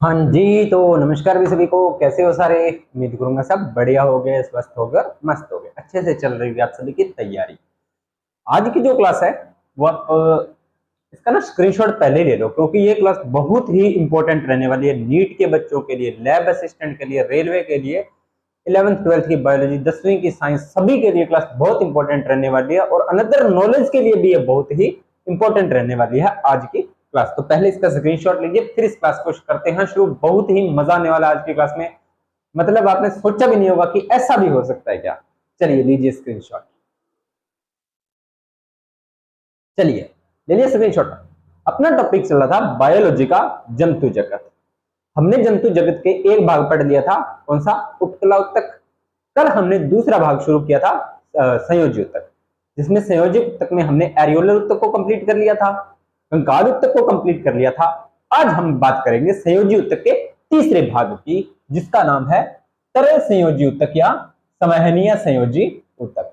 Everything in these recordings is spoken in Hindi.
हाँ जी, तो नमस्कार भी सभी को। कैसे हो सारे? उम्मीद करूंगा सब बढ़िया हो गए, स्वस्थ हो गए और मस्त हो गए। अच्छे से चल रही है आप सभी की तैयारी। आज की जो क्लास है वो आप इसका ना स्क्रीनशॉट पहले ले लो, क्योंकि ये क्लास बहुत ही इंपॉर्टेंट रहने वाली है नीट के बच्चों के लिए, लैब असिस्टेंट के लिए, रेलवे के लिए, 11th 12th की बायोलॉजी, 10वीं की साइंस, सभी के लिए क्लास बहुत इंपॉर्टेंट रहने वाली है और अनदर नॉलेज के लिए भी ये बहुत ही इंपॉर्टेंट रहने वाली है आज की क्लास। तो पहले इसका स्क्रीनशॉट लीजिए, फिर इस क्लास को करते हैं शुरू। बहुत ही मजा आने वाला आज की क्लास में। मतलब आपने सोचा भी नहीं होगा कि ऐसा भी हो सकता है क्या। चलिए लीजिए स्क्रीनशॉट। चलिए ले लिया स्क्रीनशॉट। अपना टॉपिक चल रहा था बायोलॉजी का, जंतु जगत। हमने जंतु जगत के एक भाग पढ़ लिया था, कौन सा? उपकला उत्तक। कल हमने दूसरा भाग शुरू किया था संयोजी उत्तक, जिसमें संयोजी उत्तक में हमने एरियोलर उत्तक को कंप्लीट कर लिया था, कंकाल उत्तक को कंप्लीट कर लिया था। आज हम बात करेंगे संयोजी उत्तक के तीसरे भाग की, जिसका नाम है तरल संयोजी उत्तक या संवहनीय संयोजी उत्तक।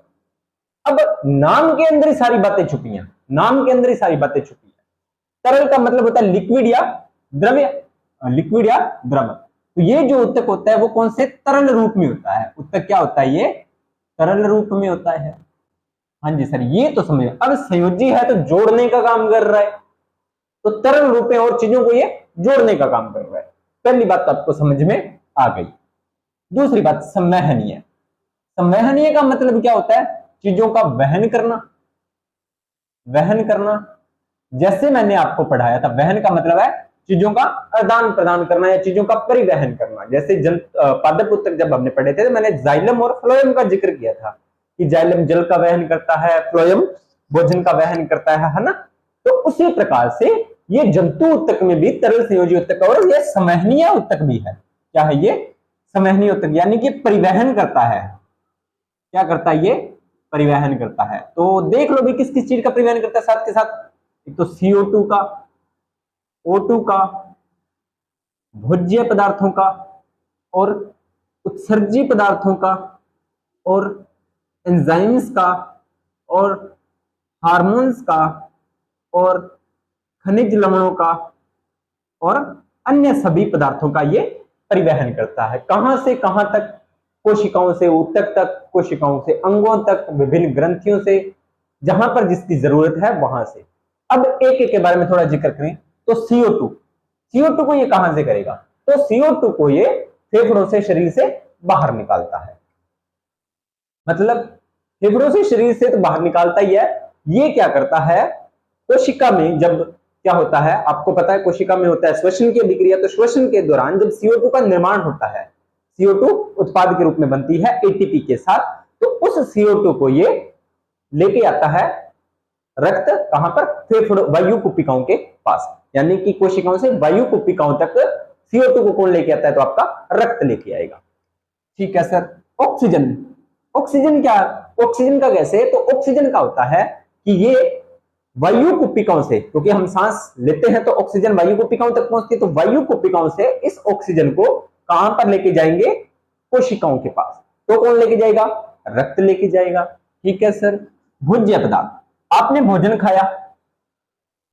अब नाम के अंदर ही सारी बातें छुपी हैं, नाम के अंदर ही सारी बातें छुपी हैं। तरल का मतलब होता है लिक्विड या द्रव्य, लिक्विड या द्रव। तो ये जो उत्तक होता है वो कौन से तरल रूप में होता है? उत्तक क्या होता है? ये तरल रूप में होता है। हाँ जी सर, ये तो समझ। अब संयोजी है तो जोड़ने का काम कर रहा है, तो तरल रूप में और चीजों को ये जोड़ने का काम कर रहा है। पहली बात तो आपको समझ में आ गई। दूसरी बात संवहनीय। संवहनीय का मतलब क्या होता है? चीजों का वहन करना। वहन करना, जैसे मैंने आपको पढ़ाया था, वहन का मतलब है चीजों का आदान प्रदान करना या चीजों का परिवहन करना। जैसे पादप उत्तक जब हमने पढ़े थे तो मैंने जाइलम और फ्लोएम का जिक्र किया था कि जाइलम जल का वहन करता है, फ्लोएम भोजन का वहन करता है ना। तो उसी प्रकार से ये जंतु उत्तक में भी तरल संयोजी उत्तक और ये संवहनीय उत्तक भी है। क्या है ये? संवहनीय उत्तक, यानी कि परिवहन करता है। क्या करता है ये? परिवहन करता है। तो देख लो भी किस किस चीज का परिवहन करता है साथ के साथ। एक तो CO2 का, O2 का, भोज्य पदार्थों का और उत्सर्जी पदार्थों का और एंजाइम्स का और हार्मोन्स का और खनिज लवणों का और अन्य सभी पदार्थों का ये परिवहन करता है। कहां से कहां तक? कोशिकाओं से ऊतक तक, कोशिकाओं से अंगों तक, विभिन्न ग्रंथियों से, जहां पर जिसकी जरूरत है वहां से। अब एक एक के बारे में थोड़ा जिक्र करें तो CO2, CO2 को ये कहां से करेगा? तो CO2 को ये फेफड़ों से, शरीर से बाहर निकालता है। मतलब फेफड़ों से शरीर से तो बाहर निकालता ही है। ये क्या करता है? कोशिका में जब क्या होता है आपको पता है, कोशिका में होता है श्वसन की अभिक्रिया। तो श्वसन के दौरान जब CO2 का निर्माण होता है, CO2 उत्पाद के रूप में बनती है ATP के साथ, तो उस CO2 को ये लेके आता है रक्त, कहां पर? फेफड़ों, वायु कुपिकाओं के पास। यानी कि कोशिकाओं से वायु कुपिकाओं तक CO2 को कौन लेके आता है? तो आपका रक्त लेके आएगा। ठीक है सर। ऑक्सीजन, ऑक्सीजन क्या? ऑक्सीजन का कैसे? तो ऑक्सीजन का होता है कि ये वायु कुपिकाओं से, क्योंकि हम सांस लेते हैं तो ऑक्सीजन वायु कुपिकाओं तक पहुंचती है, तो वायु कुपिकाओं से इस ऑक्सीजन को कहां पर लेके जाएंगे? कोशिकाओं के पास। तो कौन लेके जाएगा? रक्त लेके जाएगा। ठीक है सर। भोज्य पदार्थ, आपने भोजन खाया,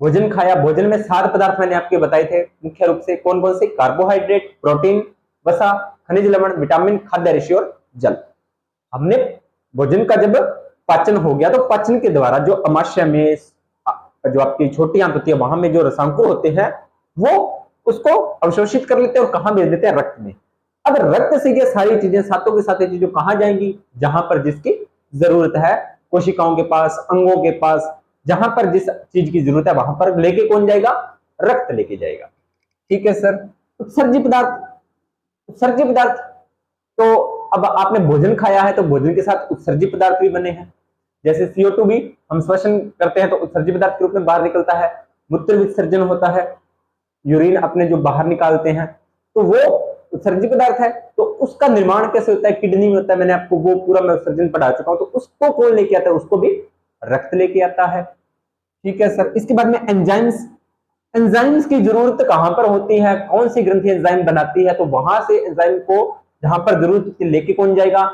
भोजन खाया, भोजन में 7 पदार्थ मैंने आपके बताए थे मुख्य रूप से। कौन कौन से? कार्बोहाइड्रेट, प्रोटीन, वसा, खनिज लवण, विटामिन, खाद्य रश्मि और जल। हमने भोजन का जब पाचन हो गया तो पाचन के द्वारा जो अमाशय में, जो आपकी छोटी आंत है वहां में जो रसांकुर होते हैं वो उसको अवशोषित कर लेते हैं और कहां भेज देते हैं? रक्त में। अब रक्त से ये सारी चीजें, सातों की सातों चीजें कहां जाएंगी? जहां पर जिसकी जरूरत है, कोशिकाओं के पास, अंगों के पास, जहां पर जिस चीज की जरूरत है वहां पर लेके कौन जाएगा? रक्त लेके जाएगा। ठीक है सर। उत्सर्जी पदार्थ, उत्सर्जी पदार्थ, तो अब आपने भोजन खाया है तो भोजन के साथ उत्सर्जी पदार्थ भी बने हैं। जैसे CO2 भी हम श्वसन करते हैं तो उत्सर्जी पदार्थ के रूप में बाहर निकलता है। मूत्र विसर्जन होता है, यूरिन अपने जो बाहर निकालते हैं, तो वो उत्सर्जी पदार्थ है। तो उसका निर्माण कैसे होता है? किडनी में होता है। मैंने आपको वो पूरा मैं उत्सर्जन पढ़ा चुका हूं। तो उसको कौन लेके आता है? उसको भी रक्त लेके आता है। ठीक है सर। इसके बाद में एंजाइम्स, एंजाइम्स की जरूरत कहां पर होती है? कौन सी ग्रंथि एंजाइम बनाती है? तो वहां से एंजाइम को जहां पर जरूरत लेके कौन जाएगा?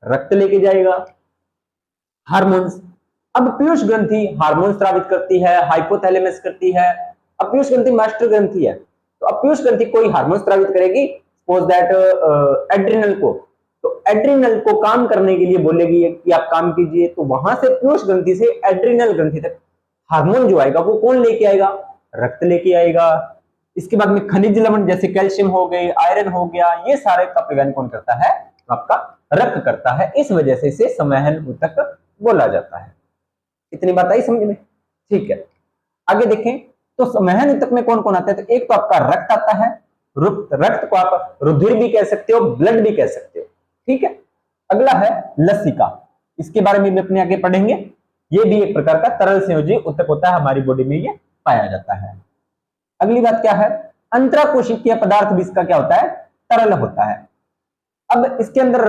रक्त लेके जाएगा। हार्मोन्स, अब पीयूष ग्रंथि हार्मोन स्रावित करती है, हाइपोथैलेमस करती है। अब पीयूष ग्रंथि मास्टर ग्रंथि है, तो अब पीयूष ग्रंथि कोई हार्मोन स्रावित करेगी, सपोज दैट एड्रिनल को, तो एड्रिनल को काम करने के लिए बोलेगी कि आप काम कीजिए, तो वहां से पीयूष ग्रंथि से एड्रिनल ग्रंथि तक हार्मोन जो आएगा वो कौन लेके आएगा, रक्त लेके आएगा। इसके बाद में खनिज लवण जैसे कैल्शियम हो गए, आयरन हो गया, ये सारे का परिवहन कौन करता है, तो आपका रक्त करता है। इस वजह से इसे संवहन ऊतक बोला जाता है। इतनी बात आई समझ में, ठीक है। आगे देखें तो संवहन ऊतक में कौन कौन आता है, तो एक तो आपका रक्त आता है, रक्त को आप रुधिर भी कह सकते हो, ब्लड भी कह सकते हो, ठीक है। अगला है लसिका, इसके बारे में भी अपने आगे पढ़ेंगे। ये भी एक प्रकार का तरल संयोजी ऊतक होता है, हमारी बॉडी में ये पाया जाता है। अगली बात क्या है, अंतराकोशिकीय पदार्थ भी इसका क्या होता है, तरल होता है। अब इसके अंदर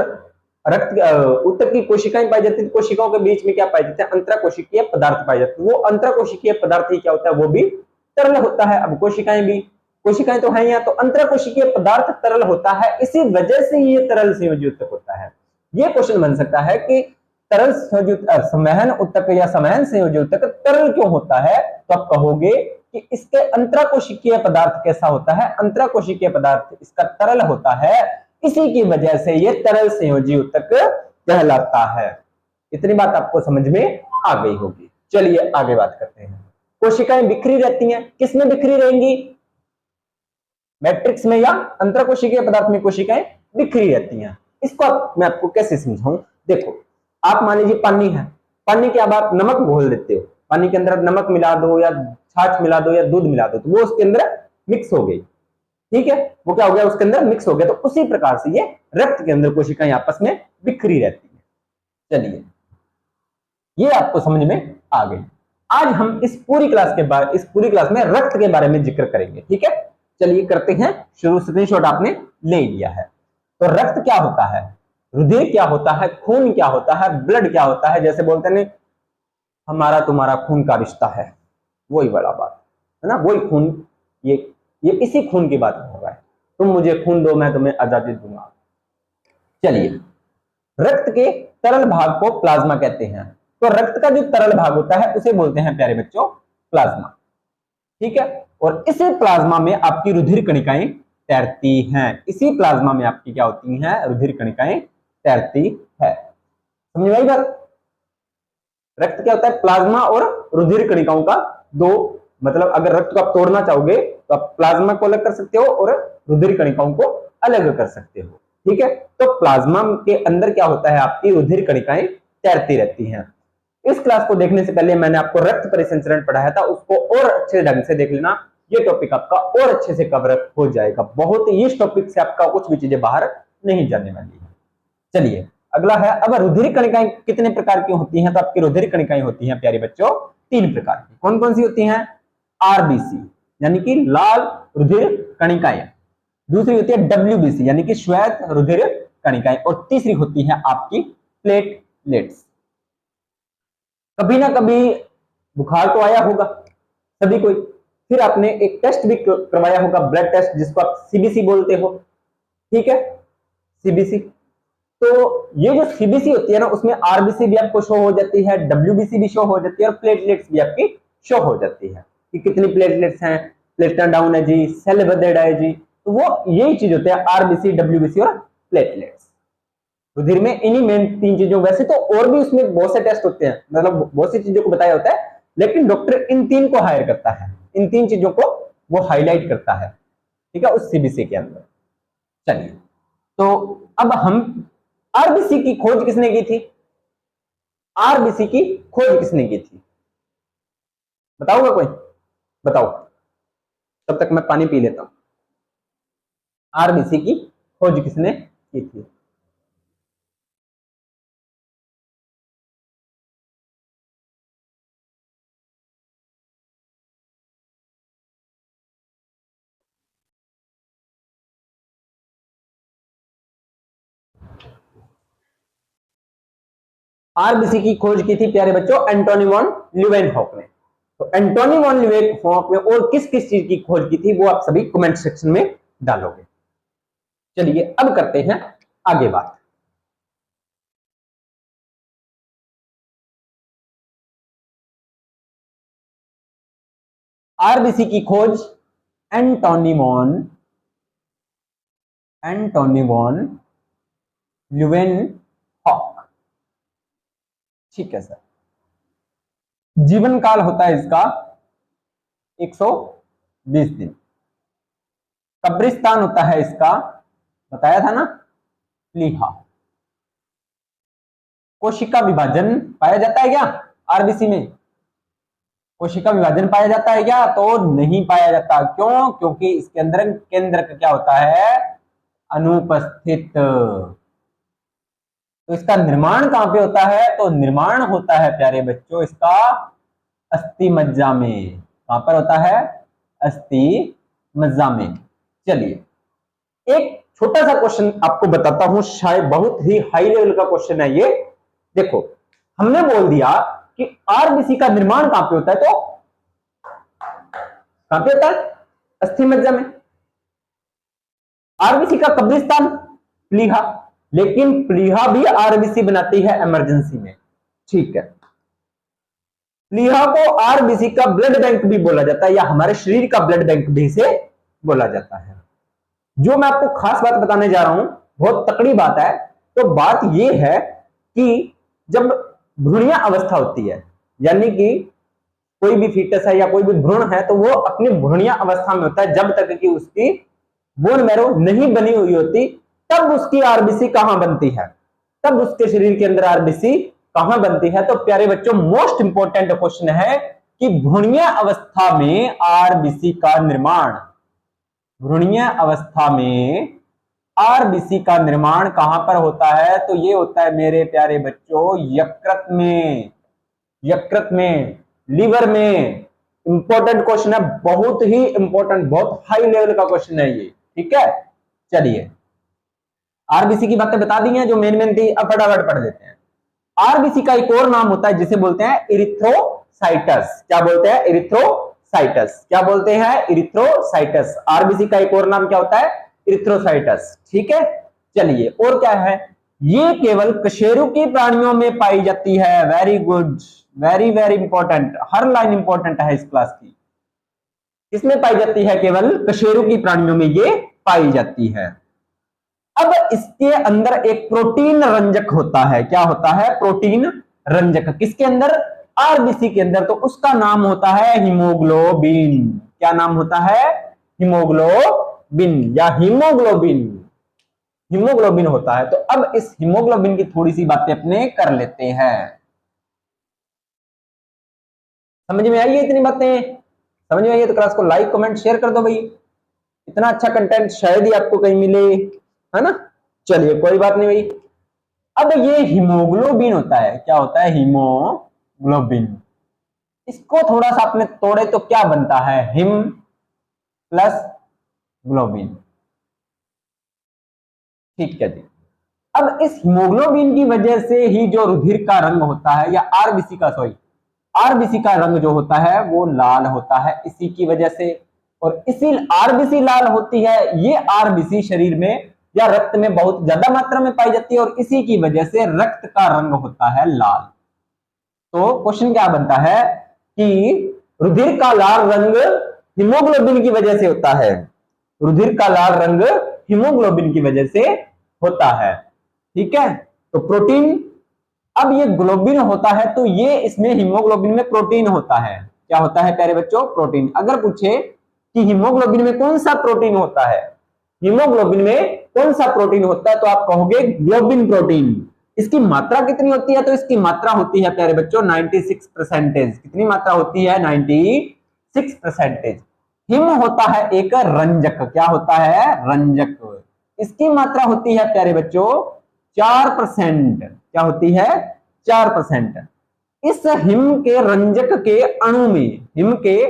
रक्त ऊतक की कोशिकाएं पाई जाती है, कोशिकाओं के बीच में क्या पाए जाते हैं, अंतराकोशिकीय पदार्थ पाए जाते हैं। वो अंतराकोशिकीय पदार्थ ही क्या होता है, वो भी तरल होता है। अब कोशिकाएं तो है यहाँ, तो अंतराकोशिकीय पदार्थ तरल होता है, इसी वजह से ये तरल संयोजी ऊतक होता है। ये क्वेश्चन बन सकता है कि तरल संवहन ऊतक या संवहन संयोजी ऊतक तरल क्यों होता है, तो आप कहोगे कि इसके अंतराकोशिकीय पदार्थ कैसा होता है, अंतराकोशिकीय पदार्थ इसका तरल होता है, इसी की वजह से ये तरल संयोजी ऊतक कहलाता है। इतनी बात आपको समझ में आ गई होगी। चलिए आगे बात करते हैं। कोशिकाएं बिखरी रहती हैं, किसमें बिखरी रहेंगी, मैट्रिक्स में या अंतराकोशिकीय पदार्थ में कोशिकाएं बिखरी रहती हैं। इसको मैं आपको कैसे समझाऊं, देखो आप मान लीजिए पानी है, पानी के अब आप नमक घोल देते हो, पानी के अंदर नमक मिला दो या छाछ मिला दो या दूध मिला दो, तो वो उसके अंदर मिक्स हो गई, ठीक है, वो क्या हो गया, उसके अंदर मिक्स हो गया। तो उसी प्रकार से ये रक्त के अंदर कोशिकाएं आपस में बिखरी रहती है। चलिए ये आपको समझ में आ गई। आज हम इस पूरी क्लास में रक्त के बारे में जिक्र करेंगे, ठीक है। चलिए करते हैं शुरू, स्क्रीनशॉट आपने ले लिया है। तो रक्त क्या होता है, रुधिर क्या होता है, खून क्या होता है, ब्लड क्या होता है, जैसे बोलते हैं हमारा तुम्हारा खून का रिश्ता है, वही बड़ा बात है ना, वही खून, ये इसी खून की बात हो रहा है, तुम मुझे खून दो मैं तुम्हें आजादी दूंगा। चलिए रक्त के तरल भाग को प्लाज्मा कहते हैं, तो रक्त का जो तरल भाग होता है उसे बोलते हैं प्यारे बच्चों प्लाज्मा, ठीक है। और इसी प्लाज्मा में आपकी रुधिर कणिकाएं तैरती हैं, इसी प्लाज्मा में आपकी क्या होती हैं, रुधिर कणिकाएं तैरती है। समझ आई बात, रक्त क्या होता है, प्लाज्मा और रुधिर कणिकाओं का दो, मतलब अगर रक्त को आप तोड़ना चाहोगे तो आप प्लाज्मा को अलग कर सकते हो और रुधिर कणिकाओं को अलग कर सकते हो, ठीक है। तो प्लाज्मा के अंदर क्या होता है, आपकी रुधिर कणिकाएं तैरती रहती हैं। इस क्लास को देखने से पहले मैंने आपको रक्त परिसंचरण पढ़ाया था, उसको और अच्छे ढंग से देख लेना, ये टॉपिक आपका और अच्छे से कवर हो जाएगा। बहुत ही इस टॉपिक से आपका कुछ भी चीजें बाहर नहीं जाने वाली है। चलिए अगला है, अब रुधिर कणिकाएं कितने प्रकार की होती हैं, तो आपकी रुधिर कणिकाएं होती हैं प्यारे बच्चों 3 प्रकार की। कौन कौन सी होती हैं, आरबीसी यानी कि लाल रुधिर कणिकाएं, दूसरी होती है डब्ल्यूबीसी यानी कि श्वेत रुधिर कणिकाएं, और तीसरी होती है आपकी प्लेटलेट्स। कभी ना कभी बुखार तो आया होगा सभी को, फिर आपने एक टेस्ट भी करवाया होगा, ब्लड टेस्ट, जिसको आप सीबीसी बोलते हो, ठीक है, सीबीसी। तो ये जो सीबीसी होती है ना, उसमें आरबीसी भी आपको शो हो जाती है, डब्ल्यूबीसी भी शो हो जाती है, और प्लेटलेट्स भी आपकी शो हो जाती है कि कितनी प्लेटलेट्स हैं, प्लेटलेट डाउन है जी, सेल बदेड़ा है जी, तो वो यही चीज होते हैं आरबीसी, डब्ल्यूबीसी और प्लेटलेट्स। रुधिर में इन्हीं मेन 3 चीजों, वैसे तो और भी उसमें बहुत से टेस्ट होते हैं, मतलब बहुत सी चीजों को बताया होता है, लेकिन डॉक्टर इन 3 को हायर करता है, इन 3 चीजों को वो हाईलाइट करता है, ठीक है, उस सीबीसी के अंदर। चलिए तो अब हम, आरबीसी की खोज किसने की थी, आरबीसी की खोज किसने की थी, बताओगा कोई, बताओ, तब तक मैं पानी पी लेता हूं। आरबीसी की खोज किसने की थी, आरबीसी की खोज की थी प्यारे बच्चों एंटोनी वॉन ल्यूवेनहॉक ने। तो एंटोनी वॉन ल्यूवेनहॉक ने और किस किस चीज की खोज की थी, वो आप सभी कमेंट सेक्शन में डालोगे। चलिए अब करते हैं आगे बात। आरबीसी की खोज एंटोनी वॉन ल्यूवेनहॉक। ठीक है सर। जीवन काल होता है इसका 120 दिन। कब्रिस्तान होता है इसका, बताया था ना, प्लीहा। कोशिका विभाजन पाया जाता है क्या आरबीसी में? कोशिका विभाजन पाया जाता है क्या? तो नहीं पाया जाता। क्यों? क्योंकि इसके अंदर केंद्रक क्या होता है? अनुपस्थित। तो इसका निर्माण कहां पे होता है? तो निर्माण होता है प्यारे बच्चों इसका अस्थि मज्जा में। कहां पर होता है? अस्थि मज्जा में। चलिए एक छोटा सा क्वेश्चन आपको बताता हूं, शायद बहुत ही हाई लेवल का क्वेश्चन है ये। देखो हमने बोल दिया कि आरबीसी का निर्माण कहां पे होता है, तो कहां पे होता है? अस्थि मज्जा में। आरबीसी का कब्रिस्तान प्लीहा, लेकिन प्लीहा भी आरबीसी बनाती है इमरजेंसी में। ठीक है। प्लीहा को आरबीसी का ब्लड बैंक भी बोला जाता है, या हमारे शरीर का ब्लड बैंक भी इसे बोला जाता है। जो मैं आपको खास बात बताने जा रहा हूं, बहुत तकड़ी बात है। तो बात यह है कि जब भ्रूणीय अवस्था होती है, यानी कि कोई भी फीटस है या कोई भी भ्रूण है, तो वो अपनी भ्रूणीय अवस्था में होता है जब तक कि उसकी बोन मैरो नहीं बनी हुई होती, तब उसकी आरबीसी कहां बनती है, तब उसके शरीर के अंदर आरबीसी कहां बनती है। तो प्यारे बच्चों मोस्ट इंपॉर्टेंट क्वेश्चन है कि भ्रूणीय अवस्था में आरबीसी का निर्माण, भ्रूणीय अवस्था में आरबीसी का निर्माण कहां पर होता है? तो ये होता है मेरे प्यारे बच्चों यकृत में, यकृत में, लीवर में। इंपॉर्टेंट क्वेश्चन है, बहुत ही इंपॉर्टेंट, बहुत हाई लेवल का क्वेश्चन है ये। ठीक है। चलिए आरबीसी की बातें बता दी हैं जो मेन मेन थी, अब फटाफट पढ़ लेते हैं। आरबीसी का एक और नाम होता है जिसे बोलते हैं इरिथ्रोसाइटस। क्या बोलते हैं? इरिथ्रोसाइटस। क्या बोलते हैं? इरिथ्रोसाइटस। आरबीसी का एक और नाम क्या होता है? इरिथ्रोसाइटस। ठीक है। चलिए और क्या है? ये केवल कशेरुकी प्राणियों में पाई जाती है। Very good, very very important, हर लाइन इंपॉर्टेंट है इस क्लास की। किसमें पाई जाती है? केवल कशेरुकी प्राणियों में ये पाई जाती है। अब इसके अंदर एक प्रोटीन रंजक होता है। क्या होता है? प्रोटीन रंजक। किसके अंदर? आरबीसी के अंदर। तो उसका नाम होता है हीमोग्लोबिन। क्या नाम होता है? हीमोग्लोबिन या हीमोग्लोबिन। हीमोग्लोबिन होता है। तो अब इस हीमोग्लोबिन की थोड़ी सी बातें अपने कर लेते हैं। समझ में आई है इतनी बातें? समझ में आई है तो क्लास को लाइक कमेंट शेयर कर दो भाई। इतना अच्छा कंटेंट शायद ही आपको कहीं मिले, है ना। चलिए कोई बात नहीं भाई। अब ये हीमोग्लोबिन होता है। क्या होता है? हीमोग्लोबिन। इसको थोड़ा सा आपने तोड़े तो क्या बनता है? Him plus globin. ठीक है जी। अब इस हीमोग्लोबिन की वजह से ही जो रुधिर का रंग होता है, या आरबीसी का, सॉरी, आरबीसी का रंग जो होता है वो लाल होता है इसी की वजह से। और इसी आरबीसी लाल होती है, ये आरबीसी शरीर में या रक्त में बहुत ज्यादा मात्रा में पाई जाती है, और इसी की वजह से रक्त का रंग होता है लाल। तो क्वेश्चन क्या बनता है कि रुधिर का लाल रंग हीमोग्लोबिन की वजह से होता है। रुधिर का लाल रंग हीमोग्लोबिन की वजह से होता है। ठीक है। तो प्रोटीन, अब ये ग्लोबिन होता है तो ये इसमें हीमोग्लोबिन में प्रोटीन होता है। क्या होता है प्यारे बच्चों? प्रोटीन। अगर पूछे कि हीमोग्लोबिन में कौन सा प्रोटीन होता है, हीमोग्लोबिन में कौन सा प्रोटीन होता है, तो आप कहोगे ग्लोबिन प्रोटीन। इसकी मात्रा कितनी होती है? तो इसकी मात्रा होती है प्यारे बच्चों 96%। कितनी मात्रा होती है? 96%। हिम होता है एक रंजक। क्या होता है? रंजक। इसकी मात्रा होती है प्यारे बच्चों 4%। क्या होती है? 4%। इस हिम के रंजक के अणु में, हिम के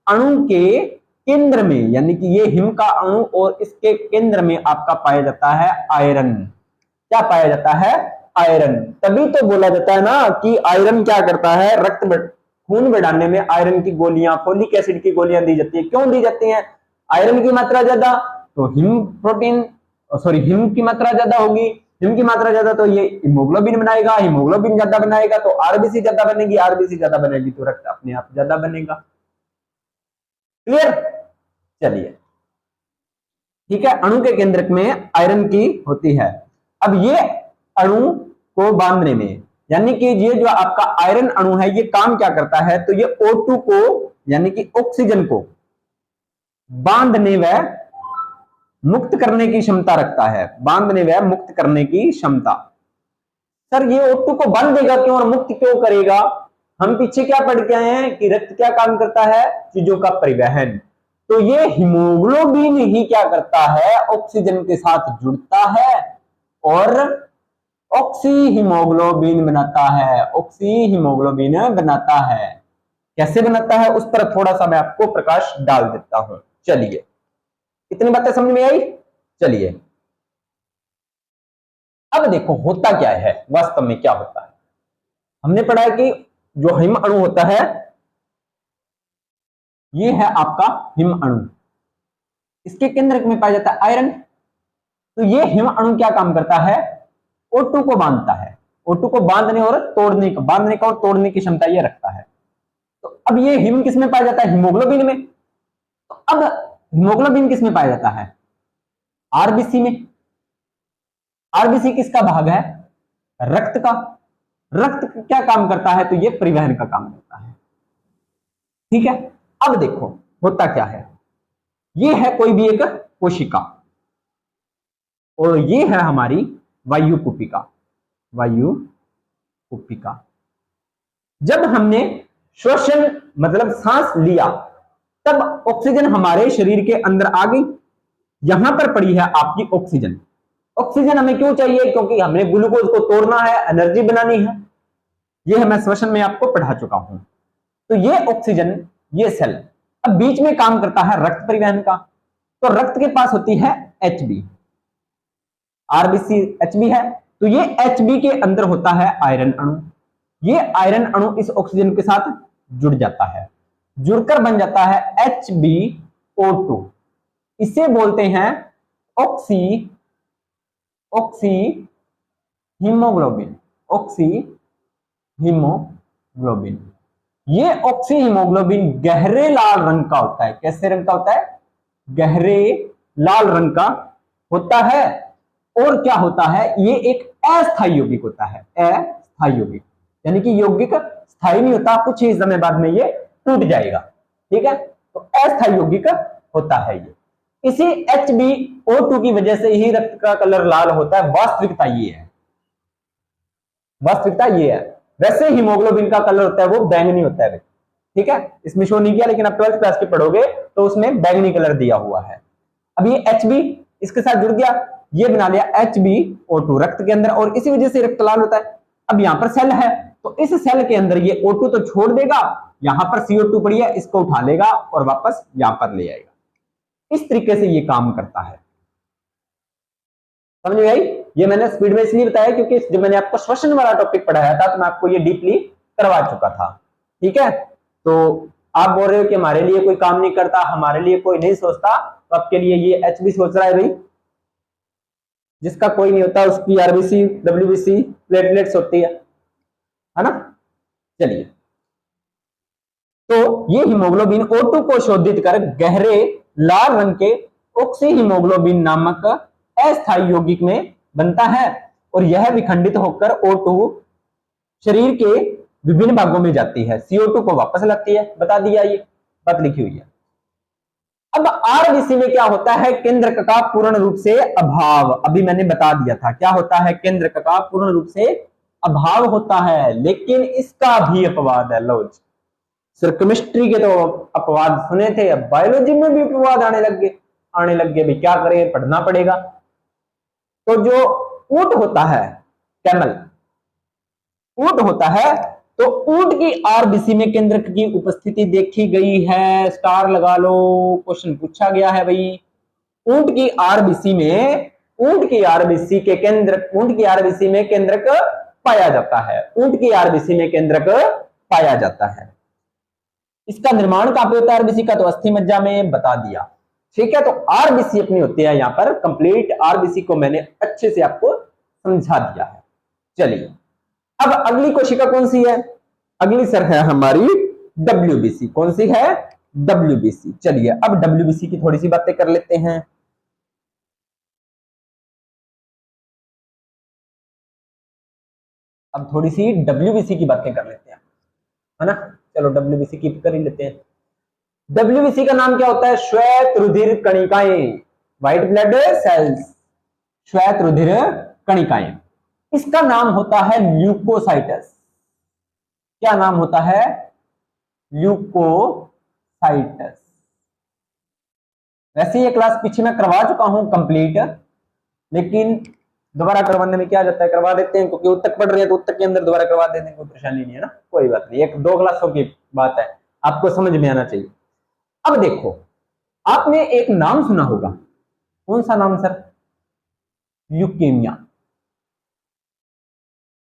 अणु के केंद्र में, यानी कि ये हिम का अणु और इसके केंद्र में आपका पाया जाता है आयरन। क्या पाया जाता है? आयरन। तभी तो बोला जाता है ना कि आयरन क्या करता है? रक्त खून बढ़ाने में आयरन की गोलियां, फोलिक एसिड की गोलियां दी जाती है। क्यों दी जाती हैं? आयरन की मात्रा ज्यादा तो हिम प्रोटीन, सॉरी, हिम की मात्रा ज्यादा होगी, हिम की मात्रा ज्यादा तो ये हीमोग्लोबिन बनाएगा, हीमोग्लोबिन ज्यादा बनाएगा तो आरबीसी ज्यादा बनेगी, आरबीसी ज्यादा बनेगी तो रक्त अपने आप ज्यादा बनेगा। क्लियर? चलिए, ठीक है, अणु के केंद्रक में आयरन की होती है। अब ये अणु को बांधने में, यानी कि ये जो आपका आयरन अणु है ये काम क्या करता है, तो ये O2 को यानी कि ऑक्सीजन को बांधने व मुक्त करने की क्षमता रखता है, बांधने व मुक्त करने की क्षमता। सर ये O2 को बांध देगा क्यों और मुक्त क्यों करेगा? हम पीछे क्या पढ़ के आए हैं कि रक्त क्या काम करता है, चीजों का परिवहन। तो ये हीमोग्लोबिन ही क्या करता है, ऑक्सीजन के साथ जुड़ता है और ऑक्सी हीमोग्लोबिन बनाता है, ऑक्सी हीमोग्लोबिन बनाता है। कैसे बनाता है उस पर थोड़ा सा मैं आपको प्रकाश डाल देता हूं। चलिए, इतनी बातें समझ में आई। चलिए अब देखो होता क्या है, वास्तव में क्या होता है। हमने पढ़ा है कि जो हिम अणु होता है ये है आपका हिम अणु, इसके केंद्रक में पाया जाता है आयरन। तो ये हिम अणु क्या काम करता है, O2 को बांधता है, O2 को बांधने और तोड़ने का, बांधने का और तोड़ने की क्षमता ये रखता है। तो अब ये हिम किस में पाया जाता है, हीमोग्लोबिन में। तो अब हीमोग्लोबिन किस में पाया जाता है, आरबीसी में। आरबीसी किसका भाग है, रक्त का। रक्त क्या काम करता है, तो ये परिवहन का काम करता है। ठीक है, अब देखो होता क्या है, ये है कोई भी एक कोशिका और ये है हमारी वायु कुपिका। वायु कुपिका, जब हमने श्वसन मतलब सांस लिया तब ऑक्सीजन हमारे शरीर के अंदर आ गई, यहां पर पड़ी है आपकी ऑक्सीजन। ऑक्सीजन हमें क्यों चाहिए, क्योंकि हमने ग्लूकोज को तोड़ना है, एनर्जी बनानी है। यह मैं श्वसन में आपको पढ़ा चुका हूं। तो ये ऑक्सीजन, ये सेल अब बीच में काम करता है रक्त परिवहन का। तो रक्त के पास होती है Hb, आरबीसी Hb है। तो ये Hb के अंदर होता है आयरन अणु। ये आयरन अणु इस ऑक्सीजन के साथ जुड़ जाता है, जुड़कर बन जाता है HbO2। इसे बोलते हैं ऑक्सी हीमोग्लोबिन, ऑक्सी हीमोग्लोबिन। ये ऑक्सी हीमोग्लोबिन गहरे लाल रंग का होता है। कैसे रंग का होता है, गहरे लाल रंग का होता है। और क्या होता है, ये एक अस्थायी यौगिक होता है, अस्थायी यौगिक, यानी कि यौगिक स्थायी नहीं होता, कुछ ही समय बाद में ये टूट जाएगा। ठीक है, तो अस्थायी यौगिक होता है ये। इसी HbO2 की वजह से ही रक्त का कलर लाल होता है। वास्तविकता ये है, वास्तविकता ये है। वैसे हीमोग्लोबिन का कलर होता है वो बैंगनी होता है। ठीक है, इसमें शो नहीं किया, लेकिन आप 12th क्लास के पढ़ोगे तो उसमें बैंगनी कलर दिया हुआ है। अब ये Hb इसके साथ जुड़ गया, ये बना लिया HbO2 रक्त के अंदर, और इसी वजह से रक्त लाल होता है। अब यहां पर सेल है, तो इस सेल के अंदर ये O2 तो छोड़ देगा, यहां पर CO2 पड़ी है, इसको उठा लेगा और वापस यहां पर ले आएगा। इस तरीके से ये काम करता है। समझ में आई? ये मैंने स्पीड में इसलिए बताया क्योंकि जब मैंने आपको श्वसन वाला टॉपिक पढ़ाया था तो मैं आपको ये डीपली करवा चुका था। ठीक है, तो आप बोल रहे हो कि हमारे लिए कोई काम नहीं करता, हमारे लिए कोई नहीं सोचता, तो आपके लिए ये Hb सोच रहा है भाई। जिसका कोई नहीं होता उसकी आरबीसी, डब्ल्यूबीसी, प्लेटलेट्स होती है ना। चलिए, तो ये हीमोग्लोबिन O2 को शोधित कर गहरे लाल रंग के ऑक्सी हीमोग्लोबिन नामक अस्थायी यौगिक में बनता है, और यह विखंडित होकर O2 शरीर के विभिन्न भागों में जाती है, CO2 को वापस लाती है। बता दिया, ये बात लिखी हुई है। अब आरबीसी में क्या होता है, केंद्रक का पूर्ण रूप से अभाव। अभी मैंने बता दिया था क्या होता है, केंद्रक का पूर्ण रूप से अभाव होता है। लेकिन इसका भी अपवाद है। लो, सिर्फ केमिस्ट्री के तो अपवाद सुने थे, अब बायोलॉजी में भी अपवाद आने लग गए भाई, क्या करें, पढ़ना पड़ेगा। तो जो ऊंट होता है, कैमल ऊंट होता है, तो ऊंट की आरबीसी में केंद्रक की उपस्थिति देखी गई है। स्टार लगा लो, क्वेश्चन पूछा गया है भाई। ऊंट की आरबीसी में, ऊंट की आरबीसी के केंद्रक, ऊंट की आरबीसी में केंद्रक पाया जाता है। ऊंट की आरबीसी में केंद्रक पाया जाता है। इसका निर्माण कहां पे होता है आरबीसी का, तो अस्थि मज्जा में, बता दिया। ठीक है, तो आरबीसी अपनी होती है यहां पर कंप्लीट। आरबीसी को मैंने अच्छे से आपको समझा दिया है। चलिए, अब अगली कोशिका कौन सी है, अगली सर है हमारी WBC। कौन सी है, WBC। चलिए अब WBC की थोड़ी सी बातें कर लेते हैं। अब थोड़ी सी WBC की बातें कर लेते हैं, है ना। चलो WBC की कर ही लेते हैं। WBC का नाम क्या होता है? श्वेत रुधिर कणिकाएं, व्हाइट ब्लड सेल्स, श्वेत रुधिर कणिकाएं। इसका नाम होता है ल्यूकोसाइटस। क्या नाम होता है? ल्यूकोसाइटस। वैसे ये क्लास पीछे मैं करवा चुका हूं कंप्लीट, लेकिन दोबारा करवाने में क्या जाता है, करवा देते हैं, क्योंकि उत्तक पढ़ रहे हैं तो उत्तक के अंदर दोबारा करवा देने में कोई परेशानी नहीं है ना, कोई बात नहीं, एक दो क्लासों की बात है, आपको समझ में आना चाहिए। अब देखो, आपने एक नाम सुना होगा, कौन सा नाम सर? ल्यूकेमिया।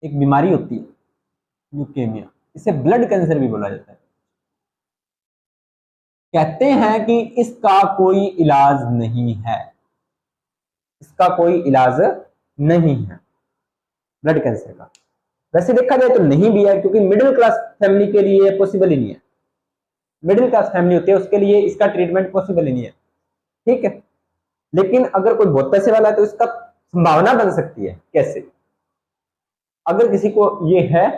एक बीमारी होती है ल्यूकेमिया, इसे ब्लड कैंसर भी बोला जाता है। कहते हैं कि इसका कोई इलाज नहीं है, इसका कोई इलाज नहीं है ब्लड कैंसर का। वैसे देखा जाए तो नहीं भी है, क्योंकि मिडिल क्लास फैमिली के लिए पॉसिबल ही नहीं है। मिडिल क्लास फैमिली होती है उसके लिए इसका ट्रीटमेंट पॉसिबल ही नहीं है, ठीक है। लेकिन अगर कोई बहुत पैसे वाला है तो इसका संभावना बन सकती है। कैसे? अगर किसी को ये है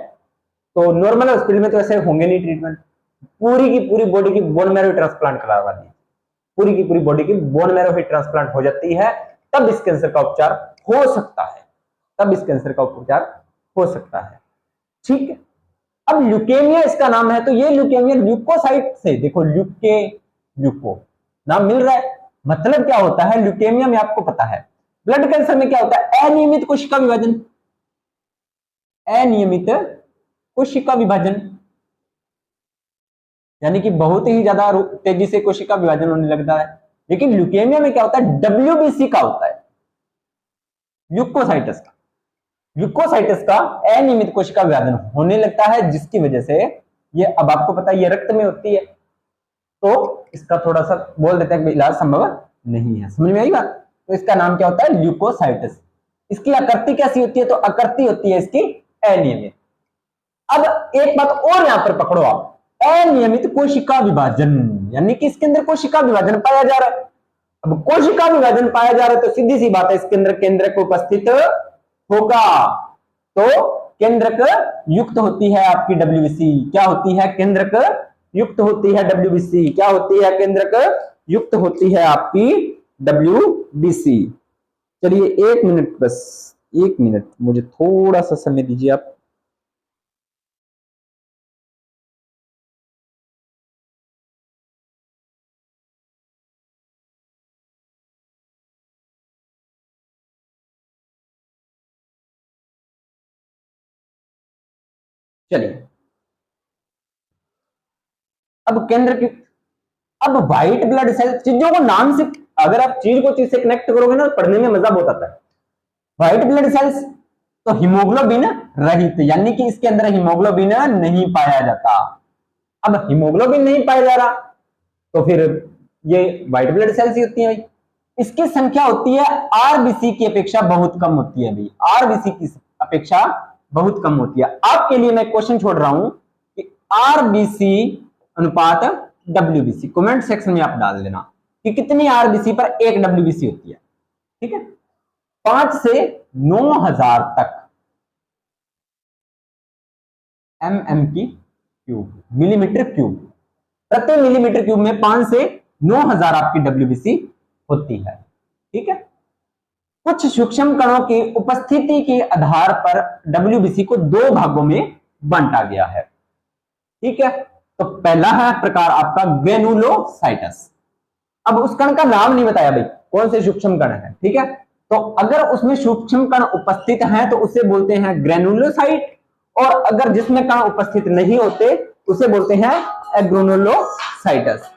तो नॉर्मल हॉस्पिटल में तो ऐसे होंगे नहीं ट्रीटमेंट, पूरी की पूरी बॉडी की बोन मैरो ट्रांसप्लांट करवा दी, पूरी की पूरी बॉडी की बोन मैरो ट्रांसप्लांट हो जाती है, तब इस कैंसर का उपचार हो सकता है, तब इस कैंसर का उपचार हो सकता है, ठीक है। अब ल्यूकेमिया इसका नाम है, तो ये ल्यूकेमिया ल्यूकोसाइट से, देखो ल्यूको नाम मिल रहा है, मतलब क्या होता है ल्यूकेमिया में? आपको पता है ब्लड कैंसर में क्या होता है? अनियमित कोशिका विभाजन, अनियमित कोशिका विभाजन, यानी कि बहुत ही ज्यादा तेजी से कोशिका विभाजन होने लगता है। लेकिन ल्यूकेमिया में क्या होता है? WBC का होता है, ल्यूकोसाइटस का, ल्यूकोसाइटस का अनियमित कोशिका विभाजन होने लगता है, जिसकी वजह से ये, अब आपको पता है ये रक्त में होती है, तो इसका थोड़ा सा बोल देते हैं कि इलाज संभव नहीं है। समझ में आई बात? तो इसका नाम क्या होता है? ल्यूकोसाइटस। इसकी आकृति कैसी होती है? तो आकृति होती है इसकी अनियमित। अब एक बात और यहां पर पकड़ो आप, अनियमित कोशिका विभाजन, यानी कि इसके अंदर कोशिका विभाजन पाया जा रहा है। अब कोशिका विभाजन पाया जा रहा है तो सीधी सी बात है, इसके अंदर केंद्रक उपस्थित होगा, तो केंद्रक युक्त होती है आपकी WBC। क्या होती है? केंद्रक युक्त होती है WBC। क्या होती है? केंद्रक युक्त होती है आपकी WBC। चलिए 1 मिनट, बस 1 मिनट, मुझे थोड़ा सा समय दीजिए आप। चलिए अब केंद्र की, अब व्हाइट ब्लड सेल, चीजों को नाम से, अगर आप चीज को चीज से कनेक्ट करोगे ना, पढ़ने में मजा बहुत आता है। व्हाइट ब्लड सेल्स तो हीमोग्लोबिन रहित, यानी कि इसके अंदर हीमोग्लोबिन नहीं पाया जाता। अब हीमोग्लोबिन नहीं पाया जा रहा तो फिर ये व्हाइट ब्लड सेल्स ही होती है भाई। इसकी संख्या होती है आरबीसी की अपेक्षा बहुत कम होती है भाई, आरबीसी की अपेक्षा बहुत कम होती है। आपके लिए मैं क्वेश्चन छोड़ रहा हूं कि आरबीसी अनुपात WBC, कमेंट सेक्शन में आप डाल देना कि कितनी आरबीसी पर एक WBC होती है, ठीक है। 5 से 9000 तक MM की क्यूब, मिलीमीटर क्यूब, प्रति मिलीमीटर क्यूब में 5 से 9000 आपकी WBC होती है, ठीक है। कुछ सूक्ष्म कणों की उपस्थिति के आधार पर WBC को 2 भागों में बांटा गया है, ठीक है। तो पहला है प्रकार आपका ग्रेनुलोसाइटस। अब उस कण का नाम नहीं बताया भाई, कौन से सूक्ष्म कण है, ठीक है। तो अगर उसमें सूक्ष्म कण उपस्थित हैं तो उसे बोलते हैं ग्रेनुलोसाइट, और अगर जिसमें कण उपस्थित नहीं होते उसे बोलते हैं एग्रेनुलोसाइटस।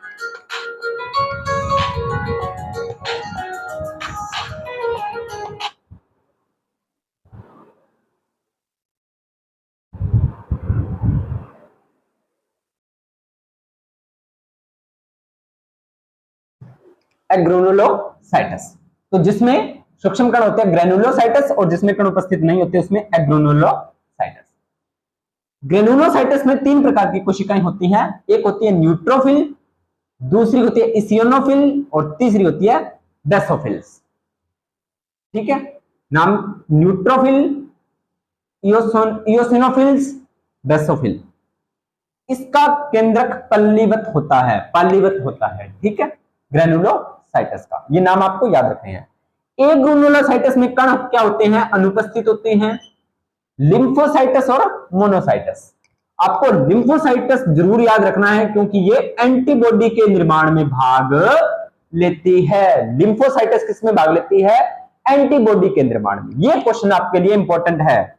एग्रेनुलोसाइटस, तो जिसमें सूक्ष्म कण होते हैं ग्रेनुलोसाइटस, और जिसमें कण उपस्थित नहीं होते उसमें एग्रेनुलोसाइटस। ग्रेनुलोसाइटस में 3 प्रकार की कोशिकाएं होती हैं, एक होती है न्यूट्रोफिल, दूसरी होती है इसियोनोफिल और तीसरी होती है बेसोफिल्स। ठीक है, नाम न्यूट्रोफिल, इयोसिनोफिल्स, बेसोफिल। इसका केंद्रक पालीवत होता है। ठीक है, ग्रेनुलोसाइटस का ये नाम आपको याद रखने हैं। एक ग्रेनुलोसाइटस में कण क्या होते हैं, अनुपस्थित होते हैं, लिम्फोसाइटस और मोनोसाइटस। आपको लिम्फोसाइटस जरूर याद रखना है क्योंकि ये एंटीबॉडी के निर्माण में भाग लेती है। लिम्फोसाइटस किसमें भाग लेती है, एंटीबॉडी के निर्माण में। ये क्वेश्चन आपके लिए इंपॉर्टेंट है,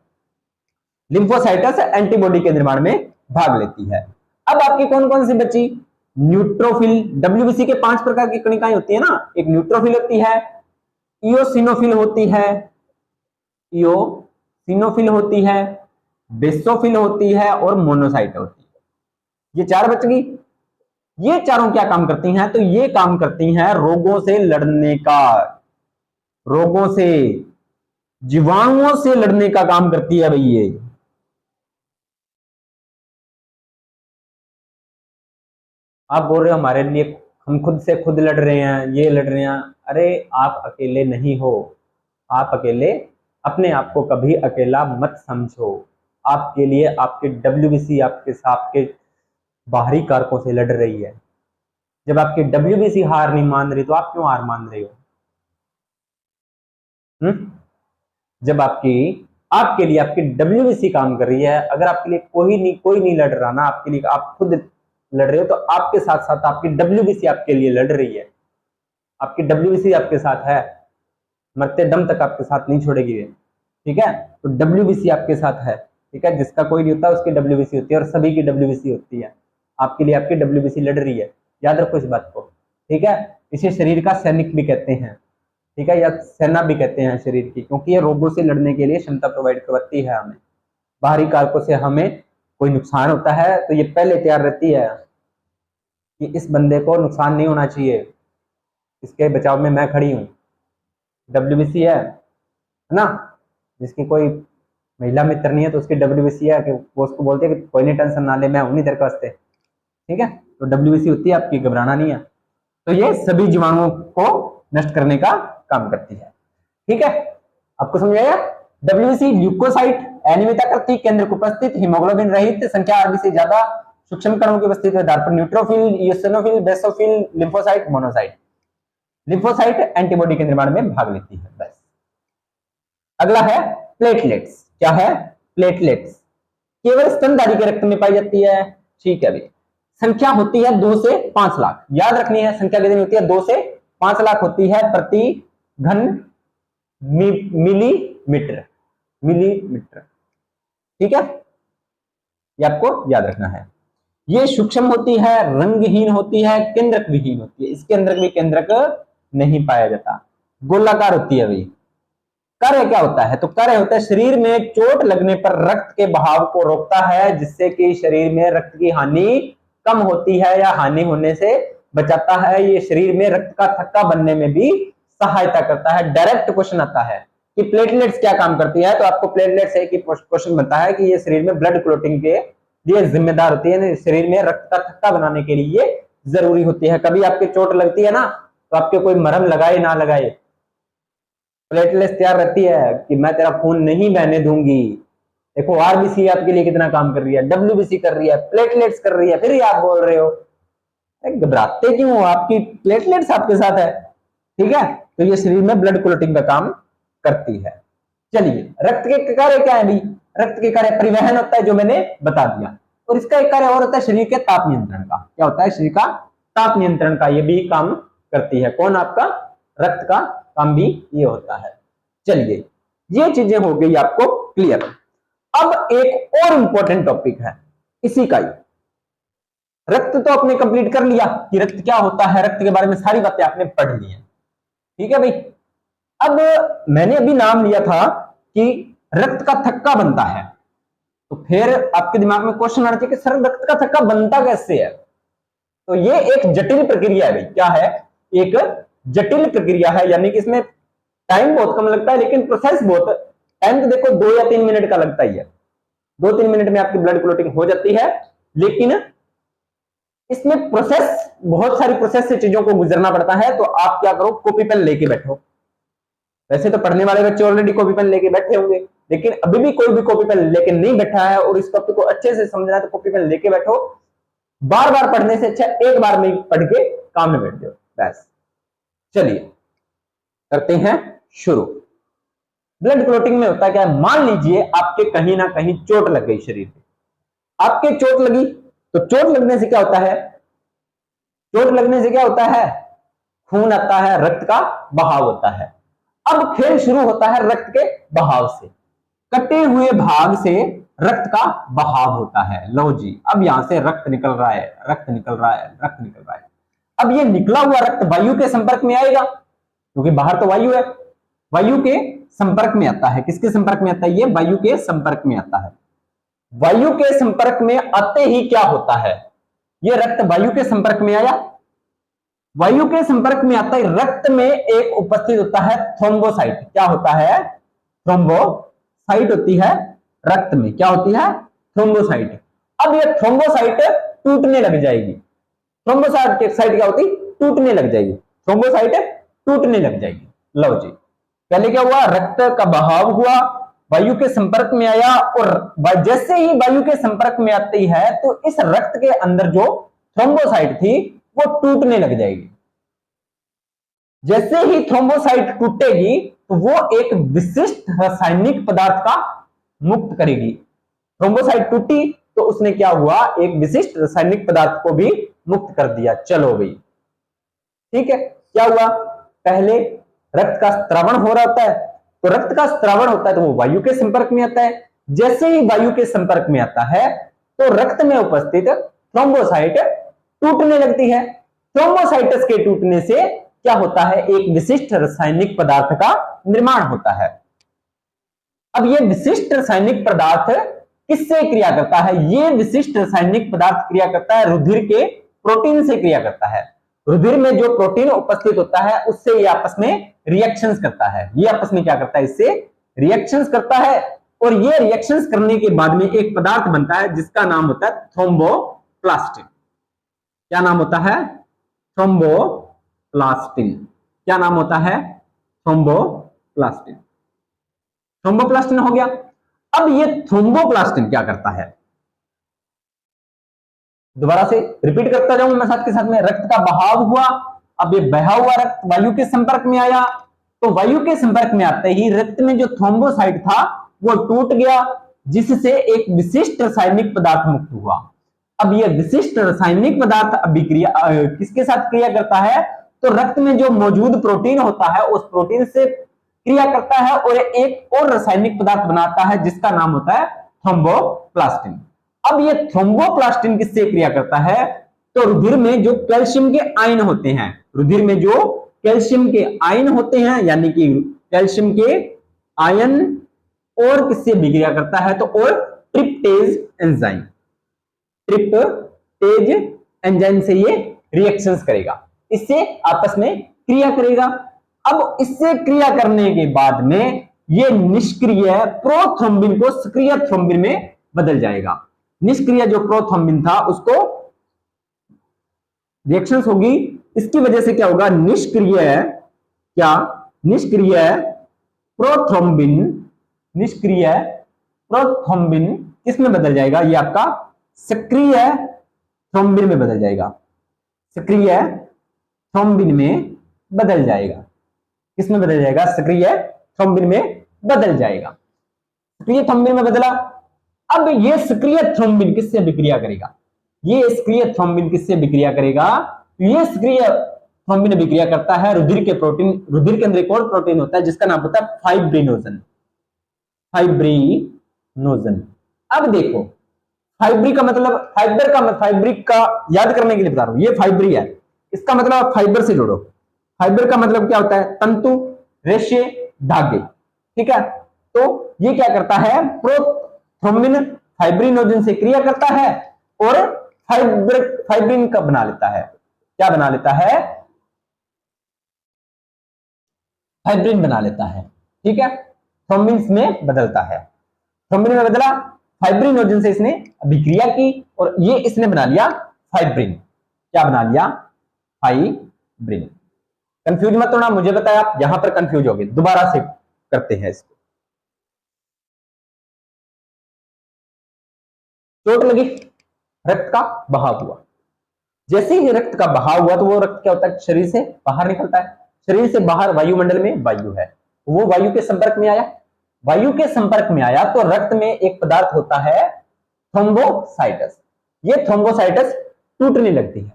लिम्फोसाइटस एंटीबॉडी के निर्माण में भाग लेती है। अब आपकी कौन कौन सी बची, न्यूट्रोफिल। डब्ल्यूबीसी के 5 प्रकार की कणिकाएं होती है ना, एक न्यूट्रोफिल होती है, इयोसिनोफिल होती है, इयोसिनोफिल होती है, बेसोफिल होती है और मोनोसाइट होती है। ये 4 बच गई। ये चारों क्या काम करती हैं, तो ये काम करती हैं रोगों से लड़ने का, रोगों से, जीवाणुओं से लड़ने का काम करती है भाई। ये आप बोल रहे हो हमारे लिए, हम खुद से खुद लड़ रहे हैं, ये लड़ रहे हैं। अरे आप अकेले नहीं हो, आप अकेले, अपने आप को कभी अकेला मत समझो। आपके लिए आपके डब्ल्यूबीसी आपके साथ के बाहरी कारकों से लड़ रही है। जब आपकी डब्ल्यूबीसी हार नहीं मान रही तो आप क्यों हार मान रहे हो? जब आपके लिए आपकी डब्ल्यूबीसी काम कर रही है, अगर आपके लिए कोई नहीं लड़ रहा ना, आपके लिए आप खुद लड़ रहे हो, तो आपके साथ साथ आपकी डब्ल्यूबीसी आपके लिए लड़ रही है। आपकी डब्ल्यूबीसी आपके साथ है, मरते दम तक आपके साथ नहीं छोड़ेगी ये। ठीक है, तो डब्ल्यूबीसी आपके साथ है। ठीक है, जिसका कोई नहीं होता उसकी डब्ल्यूबीसी होती है, और सभी की डब्ल्यूबीसी होती है। आपके लिए आपकी डब्ल्यूबीसी लड़ रही है, याद रखो इस बात को। ठीक है, इसे शरीर का सैनिक भी कहते हैं। ठीक है, या सेना भी कहते हैं शरीर की, क्योंकि ये रोगों से लड़ने के लिए क्षमता प्रोवाइड करती है हमें। बाहरी कारकों से हमें कोई नुकसान होता है तो ये पहले तैयार रहती है कि इस बंदे को नुकसान नहीं होना चाहिए, इसके बचाव में मैं खड़ी हूँ। डब्ल्यूबीसी है ना, जिसकी कोई महिला मित्र नहीं है तो उसकी डब्ल्यूबीसी है कि वो उसको बोलते हैं कि कोई नहीं, टेंशन ना ले, मैं हूं नहीं तेरे वास्ते। ठीक है, तो डब्ल्यूबीसी होती है आपकी, घबराना नहीं है। तो ये सभी जीवाणुओं को नष्ट करने का काम करती है। ठीक है, आपको समझ आया? डब्ल्यूबीसी ल्यूकोसाइट, एनीमिया करती, केंद्र को उपस्थित, हीमोग्लोबिन रहित, संख्या आरबी से ज्यादा सूक्ष्म कणों की उपस्थिति आधार पर neutrophil, eosinophil, basophil, lymphocyte, monocyte. Lymphocyte antibody के निर्माण में भाग लेती है। बस अगला है प्लेटलेट्स। क्या है? प्लेटलेट्स केवल स्तनधारी के रक्त में पाई जाती है। ठीक है भाई, संख्या होती है 2 से 5 लाख। याद रखनी है, संख्या कितनी होती है? 2 से 5 लाख होती है प्रति घन मिलीमीटर। मिलीमीटर, ठीक है, ये आपको याद रखना है। ये सूक्ष्म होती है, रंगहीन होती है, केंद्रक विहीन होती है। इसके अंदर भी केंद्रक नहीं पाया जाता। गोलाकार होती है भाई। कार्य क्या होता है? तो कार्य होता है शरीर में चोट लगने पर रक्त के बहाव को रोकता है, जिससे कि शरीर में रक्त की हानि कम होती है या हानि होने से बचाता है। ये शरीर में रक्त का थक्का बनने में भी सहायता करता है। डायरेक्ट क्वेश्चन आता है कि प्लेटलेट्स क्या काम करती है, तो आपको प्लेटलेट्स है कि क्वेश्चन बनता है कि ये शरीर में ब्लड क्लोटिंग के लिए जिम्मेदार होती है, शरीर में रक्त का थक्का बनाने के लिए जरूरी होती है। कभी आपके चोट लगती है ना, तो आपके कोई मरहम लगाए ना लगाए, प्लेटलेट्स तैयार रहती है कि मैं तेरा खून नहीं बहने दूंगी। देखो आरबीसी आपके लिए कितना काम कर रही है, डब्ल्यूबीसी कर रही है, प्लेटलेट्स कर रही है, फिर आप बोल रहे हो घबराते क्यों हो? आपकी प्लेटलेट्स आपके साथ है। ठीक है, तो ये शरीर में ब्लड क्लोटिंग का काम करती है। चलिए, रक्त के कार्य क्या है भाई? रक्त के कार्य परिवहन होता है, जो मैंने बता दिया, और इसका एक कार्य और होता है शरीर के ताप नियंत्रण का। क्या होता है? शरीर का ताप नियंत्रण का ये भी काम करती है। कौन? आपका रक्त का काम भी ये होता है। चलिए, ये चीजें हो गई आपको क्लियर। अब एक और इंपॉर्टेंट टॉपिक है इसी का ही। रक्त तो आपने कंप्लीट कर लिया कि रक्त क्या होता है, रक्त के बारे में सारी बातें आपने पढ़ ली है। ठीक है भाई, अब मैंने अभी नाम लिया था कि रक्त का थक्का बनता है, तो फिर आपके दिमाग में क्वेश्चन आना चाहिए कि सर रक्त का थक्का बनता कैसे है? तो ये एक जटिल प्रक्रिया है भाई। क्या है? एक जटिल प्रक्रिया है, यानी कि इसमें टाइम बहुत कम लगता है, लेकिन प्रोसेस बहुत, टाइम तो देखो 2 या 3 मिनट का लगता ही है। 2-3 मिनट में आपकी ब्लड क्लोटिंग हो जाती है, लेकिन इसमें प्रोसेस, बहुत सारी प्रोसेस से चीजों को गुजरना पड़ता है। तो आप क्या करो, कॉपी पेन लेके बैठो। वैसे तो पढ़ने वाले बच्चे ऑलरेडी कॉपी पेन लेके बैठे होंगे, लेकिन अभी भी कोई भी कॉपी पेन लेके नहीं बैठा है और इस टॉपिक को अच्छे से समझना है तो कॉपी पेन लेके बैठो। बार बार पढ़ने से अच्छा एक बार में पढ़ के काम में बैठ जाओ बस। चलिए करते हैं शुरू। ब्लड क्लॉटिंग में होता क्या है, मान लीजिए आपके कहीं ना कहीं चोट लग गई शरीर पे, आपके चोट लगी, तो चोट लगने से क्या होता है, चोट लगने से क्या होता है, खून आता है, रक्त का बहाव होता है। अब खेल शुरू होता है रक्त के बहाव से, कटे हुए भाग से रक्त का बहाव होता है। लो जी, अब यहां से रक्त निकल रहा है, रक्त निकल रहा है, रक्त निकल रहा है। अब ये निकला हुआ रक्त वायु के संपर्क में आएगा, क्योंकि बाहर तो वायु है, वायु के संपर्क में आता है। किसके संपर्क में आता है, ये वायु के संपर्क में आता है। वायु के संपर्क में आते ही क्या होता है, ये रक्त वायु के संपर्क में आया, वायु के संपर्क में आता है, रक्त में एक उपस्थित होता है थ्रोम्बोसाइट। क्या होता है, थ्रोम्बोसाइट होती है रक्त में, क्या होती है, थ्रोम्बोसाइट। अब ये थ्रोम्बोसाइट टूटने लग जाएगी, थ्रोम्बोसाइट क्या होती, टूटने लग जाएगी, थ्रोम्बोसाइट टूटने लग जाएगी। लो जी, पहले क्या हुआ, रक्त का बहाव हुआ, वायु के संपर्क में आया, और जैसे ही वायु के संपर्क में आती है तो इस रक्त के अंदर जो थ्रोम्बोसाइट थी वो टूटने लग जाएगी। जैसे ही थ्रोम्बोसाइट टूटेगी तो वो एक विशिष्ट रासायनिक पदार्थ का मुक्त करेगी। थ्रोम्बोसाइट टूटी तो उसने क्या हुआ, एक विशिष्ट रासायनिक पदार्थ को भी मुक्त कर दिया, चलो गई। ठीक है, क्या हुआ, पहले रक्त का स्त्रावण हो रहा होता है, तो रक्त का स्त्रावण होता है तो वो वायु के संपर्क में आता है। जैसे ही वायु के संपर्क में आता है तो रक्त में उपस्थित थ्रोम्बोसाइट टूटने लगती है। थ्रोम्बोसाइटस के टूटने से क्या होता है, एक विशिष्ट रासायनिक पदार्थ का निर्माण होता है। अब ये विशिष्ट रासायनिक पदार्थ किससे क्रिया करता है, ये विशिष्ट रासायनिक पदार्थ क्रिया करता है रुधिर के प्रोटीन से क्रिया करता है। रुधिर में जो प्रोटीन उपस्थित होता है उससे ये आपस में रिएक्शंस करता है, ये आपस में क्या करता है, इससे रिएक्शंस करता है। और ये रिएक्शंस करने के बाद में एक पदार्थ बनता है जिसका नाम होता है थ्रोम्बोप्लास्टिन। क्या नाम होता है, थ्रोम्बोप्लास्टिन। क्या नाम होता है, थ्रोम्बोप्लास्टिन। थ्रोम्बोप्लास्टिन हो गया। अब ये थ्रोम्बोप्लास्टिन क्या करता है, दोबारा से रिपीट करता जाऊं मैं साथ के साथ में, रक्त का बहाव हुआ, अब ये बहा हुआ रक्त वायु के संपर्क में आया, तो वायु के संपर्क में आते ही रक्त में जो थ्रोम्बोसाइट था वो टूट गया, जिससे एक विशिष्ट रासायनिक पदार्थ मुक्त हुआ। अब ये विशिष्ट रासायनिक पदार्थ अभिक्रिया किसके साथ क्रिया करता है, तो रक्त में जो मौजूद प्रोटीन होता है उस प्रोटीन से क्रिया करता है और एक और रासायनिक पदार्थ बनाता है जिसका नाम होता है थ्रोम्बोप्लास्टिन। अब ये थ्रोम्बोप्लास्टिन किससे क्रिया करता है, तो रुधिर में जो कैल्शियम के आयन होते हैं, रुधिर में जो कैल्शियम के आयन होते हैं, यानी कि कैल्शियम के आयन और किससे विक्रिया करता है, तो और ट्रिप्टेज एंजाइम, ट्रिप्टेज एंजाइम से ये रिएक्शंस करेगा, इससे आपस में क्रिया करेगा। अब इससे क्रिया करने के बाद में ये निष्क्रिय प्रोथ्रोम्बिन को सक्रिय थ्रोम्बिन में बदल जाएगा। निष्क्रिय जो प्रोथ्रोम्बिन था उसको रिएक्शंस होगी, इसकी वजह से क्या होगा, निष्क्रिय प्रोथ्रोम्बिन, निष्क्रिय प्रोथ्रोम्बिन किसमें बदल जाएगा, ये आपका सक्रिय थ्रोम्बिन में बदल जाएगा, सक्रिय थ्रोम्बिन में बदल जाएगा। किसमें बदल जाएगा, सक्रिय थ्रोम्बिन में बदल जाएगा। सक्रिय थ्रोम्बिन में बदला। अब ये सक्रिय थ्रोम्बिन किससे विक्रिया करेगा, ये सक्रिय थ्रोम्बिन किससे विक्रिया करेगा, ये सक्रिय थ्रोम्बिन विक्रिया करता है रुधिर के प्रोटीन, रुधिर के अंदर एक और प्रोटीन होता है जिसका नाम होता है फाइब्रिनोजन, फाइब्रिनोजन। अब देखो फाइब्री का मतलब, फाइब्रिक का याद करने के लिए बता रहा हूं, ये फाइब्री है, इसका मतलब फाइबर से जोड़ो। फाइबर का मतलब क्या होता है, तंतु, रेशे, धागे। ठीक है, तो ये क्या करता है, प्रोथ्रोम्बिन फाइब्रिनोजन से क्रिया करता है और फाइब्रिन का बना लेता है, क्या बना लेता है, फाइब्रिन बना लेता है। ठीक है, थ्रोम्बिन में बदलता है, थ्रोम्बिन में बदला, फाइब्रिनोजन से इसने अभिक्रिया की और ये इसने बना लिया फाइब्रिन। क्या बना लिया, फाइब्रिन। कंफ्यूज मत होना, मुझे बताया आप यहां पर कंफ्यूज हो गए, दोबारा से करते हैं इसको। चोट लगी, रक्त का बहाव हुआ, जैसे ही रक्त का बहाव हुआ तो वो रक्त क्या होता है, शरीर से बाहर निकलता है। शरीर से बाहर वायुमंडल में वायु है, वो वायु के संपर्क में आया, वायु के संपर्क में आया तो रक्त में एक पदार्थ होता है थ्रोम्बोसाइटस। ये थ्रोम्बोसाइटस टूटने लगती है।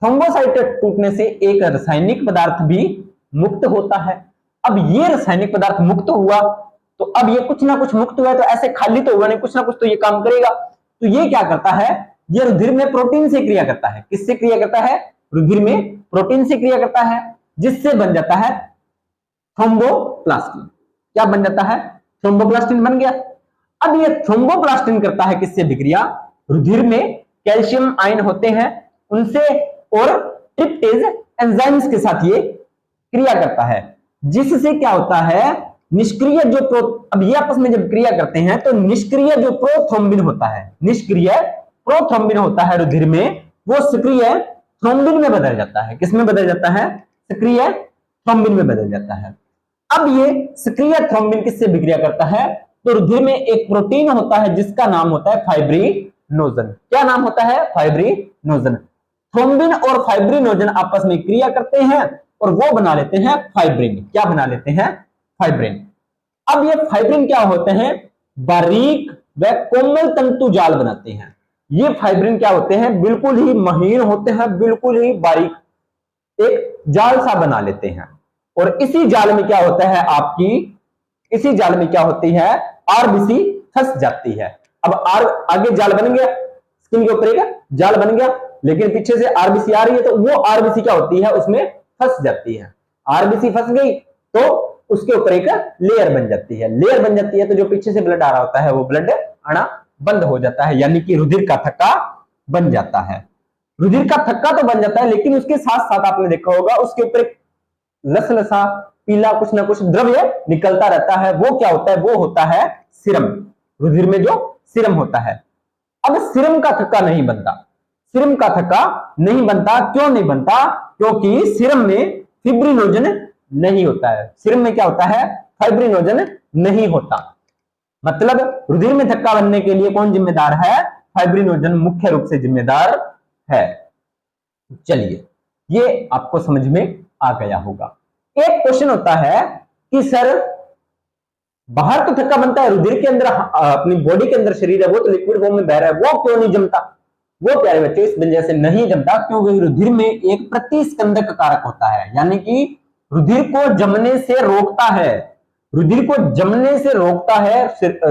थ्रोम्बोसाइटस टूटने से एक रासायनिक पदार्थ भी मुक्त होता है। अब ये रासायनिक पदार्थ मुक्त हुआ तो अब ये कुछ ना कुछ मुक्त हुआ है, तो ऐसे खाली तो हुआ नहीं, कुछ ना कुछ तो ये काम करेगा। तो ये क्या करता है, ये रुधिर में प्रोटीन से क्रिया करता है। किससे क्रिया करता है, रुधिर में प्रोटीन से क्रिया करता है, जिससे बन जाता है थ्रोम्बोप्लास्टिन। क्या बन जाता है, थ्रोम्बोप्लास्टिन बन गया। अब ये थ्रोम्बोप्लास्टिन करता है किससे भी क्रिया, रुधिर में कैल्शियम आयन होते हैं उनसे और ट्रिप्टेज एंजाइम्स के साथ ये क्रिया करता है, जिससे क्या होता है, निष्क्रिय जो अब ये आपस में जब क्रिया करते हैं तो निष्क्रिय जो प्रोथ्रोम्बिन होता है, निष्क्रिय प्रोथ्रोम्बिन होता है रुधिर में, वो सक्रिय थ्रोम्बिन में बदल जाता है। किसमें बदल जाता है, सक्रिय थ्रोम्बिन में बदल जाता है। अब ये सक्रिय थ्रोम्बिन किससे विक्रिया करता है, तो रुधिर में एक प्रोटीन होता है जिसका नाम होता है फाइब्रिनोजन। क्या नाम होता है, फाइब्रिनोजन। थ्रोम्बिन और फाइब्रिनोजन आपस में क्रिया करते हैं और वो बना लेते हैं फाइब्रिन। क्या बना लेते हैं, फाइब्रिन। अब ये फाइब्रिन क्या होते हैं, बारीक व कोमल तंतु जाल बनाते हैं। ये फाइब्रिन क्या होते हैं, बिल्कुल ही महीन होते हैं, बिल्कुल ही बारीक, एक जाल सा बना लेते हैं। और इसी जाल में क्या होता है आपकी, इसी जाल में क्या होती है, आरबीसी फंस जाती है। अब आगे जाल बन गया, स्किन के ऊपर एक जाल बन गया, लेकिन पीछे से आरबीसी आ रही है तो वो आरबीसी क्या होती है, उसमें फंस जाती है। आरबीसी फंस गई तो उसके ऊपर एक लेयर बन जाती है। लेयर बन जाती है तो जो पीछे से ब्लड आ रहा होता है वो ब्लड आना बंद हो जाता है, यानी कि रुधिर का थक्का बन जाता है। रुधिर का थक्का तो बन जाता है, लेकिन उसके साथ साथ आपने देखा होगा उसके ऊपर एक लसलसा पीला कुछ ना कुछ द्रव्य निकलता रहता है। वो क्या होता है, वो होता है सीरम। रुधिर में जो सीरम होता है। अब सीरम का थक्का नहीं बनता, सीरम का थक्का नहीं बनता। क्यों नहीं बनता, क्योंकि सीरम में फिब्रिनोजन नहीं होता है। सीरम में क्या होता है, फाइब्रिनोजन नहीं होता। मतलब रुधिर में थक्का बनने के लिए कौन जिम्मेदार है, फाइब्रिनोजन मुख्य रूप से जिम्मेदार है। चलिए, ये आपको समझ में आ गया होगा। एक क्वेश्चन होता है कि सर बाहर तो थक्का बनता है, रुधिर के अंदर अपनी बॉडी के अंदर शरीर है वो तो लिक्विड फॉर्म में बह रहा है, वो क्यों नहीं जमता। वो प्यारे बच्चे इस वजह से नहीं जमता क्योंकि रुधिर में एक प्रतिस्कंदक कारक होता है, यानी कि रुधिर को जमने से रोकता है। रुधिर को जमने से रोकता है।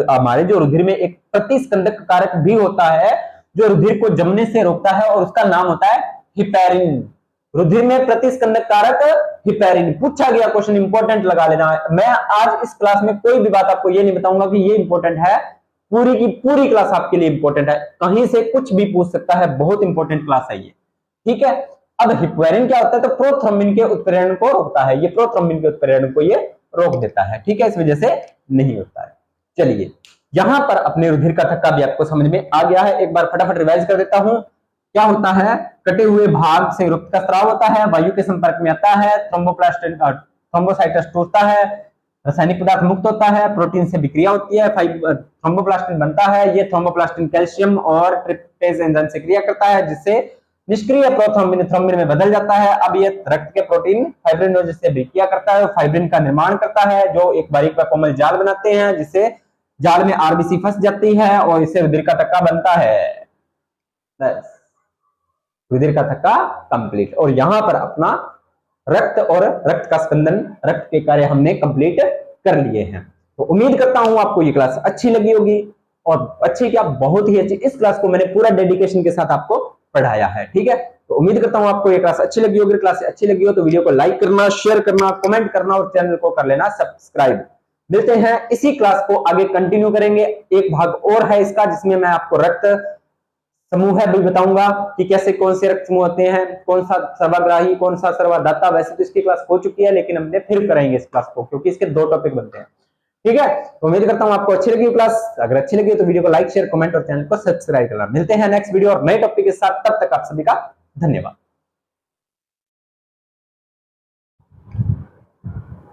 हमारे जो रुधिर में एक प्रतिस्कंदक कारक भी होता है जो रुधिर को जमने से रोकता है और उसका नाम होता है हिपैरिन। रुधिर में प्रतिस्कंदक कारक हिपैरिन। पूछा गया क्वेश्चन, इंपॉर्टेंट लगा लेना। मैं आज इस क्लास में कोई भी बात आपको ये नहीं बताऊंगा कि ये इंपॉर्टेंट है, पूरी की पूरी क्लास आपके लिए इंपॉर्टेंट है, कहीं से कुछ भी पूछ सकता है, बहुत इंपॉर्टेंट क्लास है ये, ठीक है। अब हिपैरिन क्या होता है, तो प्रोथ्रोम्बिन के उत्प्रेरण को रोकता है। ये प्रोथ्रोम्बिन के उत्प्रेरण को ये रोक देता है, ठीक है, इस वजह से नहीं होता है। चलिए, यहां पर अपने रुधिर का थक्का भी आपको समझ में आ गया है। एक बार फटाफट रिवाइज कर देता हूं। क्या होता है, कटे हुए भाग से रक्त का स्राव होता है, वायु के संपर्क में आता है, थ्रोम्बोसाइटस टूटता है, रासायनिक पदार्थ मुक्त होता है, प्रोटीन से विक्रिया होती है, थ्रोम्बोप्लास्टिन बनता है। ये थ्रोम्बोप्लास्टिन कैल्शियम और ट्रिप्टेज एंजाइम से क्रिया करता है, जिससे निष्क्रिय प्रोथ्रोम्बिन थ्रोम्बिन में बदल जाता है। अब ये रक्त के प्रोटीन फाइब्रिनोजन से विक्रिया करता है, फाइब्रिन का निर्माण करता है जो एक बारीक व कोमल जाल बनाते हैं, जिससे जाल में आरबीसी फंस जाती है और इससे रुधिर का थक्का बनता है। बस, रुधिर का थक्का कंप्लीट। और यहां पर अपना रक्त और रक्त का स्पंदन, रक्त के कार्य हमने कंप्लीट कर लिए हैं। तो उम्मीद करता हूं आपको ये क्लास अच्छी लगी होगी, और अच्छी क्या, बहुत ही अच्छी। इस क्लास को मैंने पूरा डेडिकेशन के साथ आपको पढ़ाया है, ठीक है। तो उम्मीद करता हूं आपको ये क्लास अच्छी लगी होगी। क्लास अच्छी लगी हो तो वीडियो को लाइक करना, शेयर करना, कमेंट करना और चैनल को कर लेना सब्सक्राइब। मिलते हैं, इसी क्लास को आगे कंटिन्यू करेंगे। एक भाग और है इसका जिसमें मैं आपको रक्त समूह है भी बताऊंगा कि कैसे कौन से रक्त समूह होते हैं, कौन सा सर्वाग्राही, कौन सा सर्वदाता। वैसे तो इसकी क्लास हो चुकी है, लेकिन हमने फिर कराएंगे इस क्लास को, क्योंकि इसके 2 टॉपिक बनते हैं, ठीक है। तो उम्मीद करता हूं आपको अच्छी लगी क्लास। अगर अच्छी लगी तो वीडियो को लाइक, शेयर, कमेंट और चैनल को सब्सक्राइब करना। मिलते हैं नेक्स्ट वीडियो और नए टॉपिक के साथ, तब तक आप सभी का धन्यवाद।